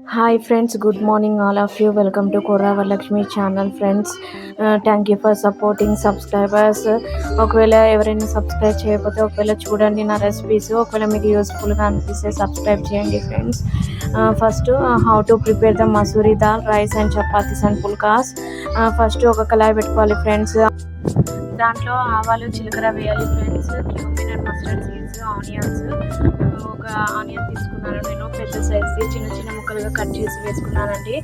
Hi friends, good morning all of you. Welcome to Korra Lakshmi channel friends. Thank you for supporting subscribers. ఒకవేళ ఎవరైనా subscribe చేయకపోతే ఒకవేళ చూడండి నా recipes. ఒకవేళ మీకు యూస్ఫుల్గా అనిపిస్తే సబ్స్క్రైబ్ చేయండి friends. First how to prepare the masoori dal rice and chapatis and phulkas. First ఒక కళాయి పెట్టుకోవాలి ఫ్రెండ్స్. దాంట్లో ఆవాలు జీలకర్ర వేయాలి friends. Cumin and mustard seeds, onions. ఒక ఆనియన్ తీసుకున్నాను నేను పెద్ద సైజ్ది, చిన్న చిన్న ముక్కలుగా కట్ చేసి వేసుకున్నానండి.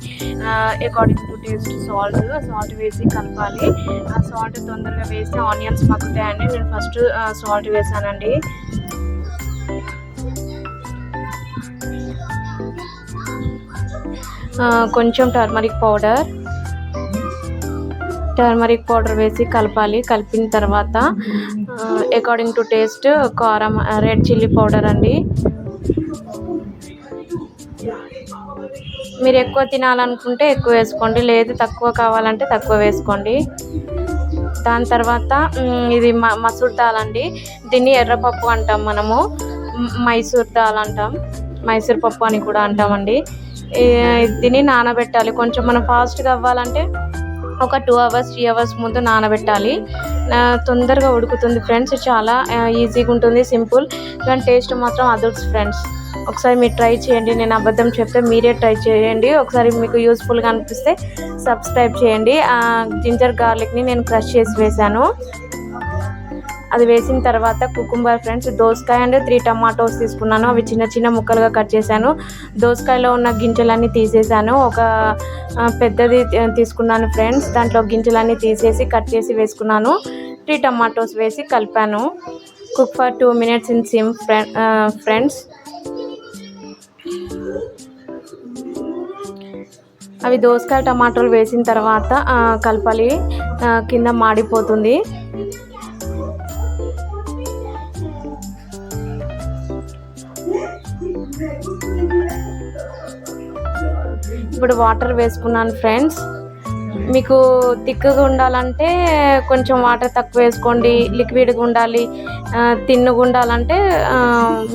అకార్డింగ్ టు టేస్ట్ సాల్ట్ వేసి కలపాలి. ఆ సాల్ట్ తొందరగా వేస్తే ఆనియన్స్ మగ్గుతాయండి. నేను ఫస్ట్ సాల్ట్ వేసానండి. కొంచెం టర్మరిక్ పౌడర్ వేసి కలపాలి. కలిపిన తర్వాత అకార్డింగ్ టు టేస్ట్ కారం, రెడ్ చిల్లీ పౌడర్ అండి. మీరు ఎక్కువ తినాలనుకుంటే ఎక్కువ వేసుకోండి, లేదు తక్కువ కావాలంటే తక్కువ వేసుకోండి. దాని తర్వాత ఇది మసూర్ దాల్ అండి. దీన్ని ఎర్రపప్పు అంటాం మనము, మైసూర్ దాల్ అంటాం, మైసూర్ పప్పు అని కూడా అంటామండి. దీన్ని నానబెట్టాలి. కొంచెం మనం ఫాస్ట్గా అవ్వాలంటే ఒక 2 hours 3 hours ముందు నానబెట్టాలి. తొందరగా ఉడుకుతుంది ఫ్రెండ్స్. చాలా ఈజీగా ఉంటుంది, సింపుల్, కానీ టేస్ట్ మాత్రం అదర్స్ ఫ్రెండ్స్. ఒకసారి మీరు ట్రై చేయండి. నేను అబద్ధం చెప్తే మీరే ట్రై చేయండి. ఒకసారి మీకు యూస్ఫుల్గా అనిపిస్తే సబ్స్క్రైబ్ చేయండి. జింజర్ గార్లిక్ని నేను క్రష్ చేసి వేసాను. అది వేసిన తర్వాత కుకుంబర్ ఫ్రెండ్స్, దోసకాయ అండ్ 3 టమాటోస్ తీసుకున్నాను. అవి చిన్న చిన్న ముక్కలుగా కట్ చేశాను. దోసకాయలో ఉన్న గింజలన్నీ తీసేసాను. ఒక పెద్దది తీసుకున్నాను ఫ్రెండ్స్. దాంట్లో గింజలన్నీ తీసేసి కట్ చేసి వేసుకున్నాను. 3 టమాటోస్ వేసి కలిపాను. Cook for 2 minutes in SIM friends. అవి దోసకాయ టమాటోలు వేసిన తర్వాత కలపాలి, కింద మాడిపోతుంది. ఇప్పుడు వాటర్ వేసుకున్నాను ఫ్రెండ్స్. మీకు థిక్గా ఉండాలంటే కొంచెం వాటర్ తక్కువ వేసుకోండి, లిక్విడ్గా ఉండాలి, తిన్నుగా ఉండాలంటే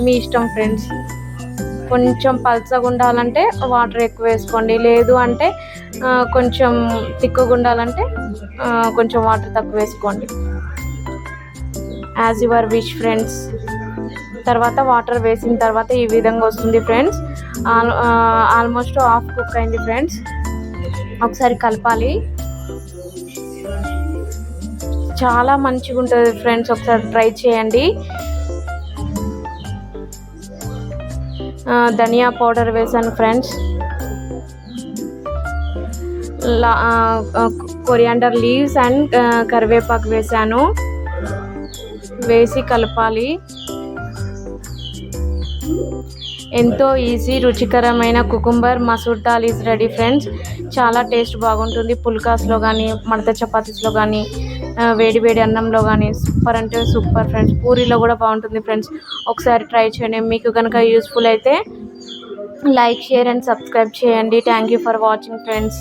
మీ ఇష్టం ఫ్రెండ్స్. కొంచెం పల్చగా ఉండాలంటే వాటర్ ఎక్కువ వేసుకోండి, లేదు అంటే కొంచెం థిక్గా ఉండాలంటే కొంచెం వాటర్ తక్కువ వేసుకోండి, యాజ్ యువర్ విష్ ఫ్రెండ్స్. తర్వాత వాటర్ వేసిన తర్వాత ఈ విధంగా వస్తుంది ఫ్రెండ్స్. ఆల్మోస్ట్ హాఫ్ కుక్ అయింది ఫ్రెండ్స్. ఒకసారి కలపాలి. చాలా మంచిగా ఉంటుంది ఫ్రెండ్స్, ఒకసారి ట్రై చేయండి. ధనియా పౌడర్ వేసాను ఫ్రెండ్స్. కొరియాండర్ లీవ్స్ అండ్ కరివేపాకు వేసాను. వేసి కలపాలి. ఎంతో ఈజీ రుచికరమైన cucumber masoor dal is ready friends. చాలా టేస్ట్ బాగుంటుంది. పుల్కాస్లో కానీ, మడత చపాతీస్లో కానీ, వేడి వేడి అన్నంలో కానీ సూపర్ అంటే సూపర్ ఫ్రెండ్స్. పూరీలో కూడా బాగుంటుంది ఫ్రెండ్స్. ఒకసారి ట్రై చేయండి. మీకు కనుక యూస్ఫుల్ అయితే లైక్, షేర్ అండ్ సబ్స్క్రైబ్ చేయండి. Thank you for watching friends.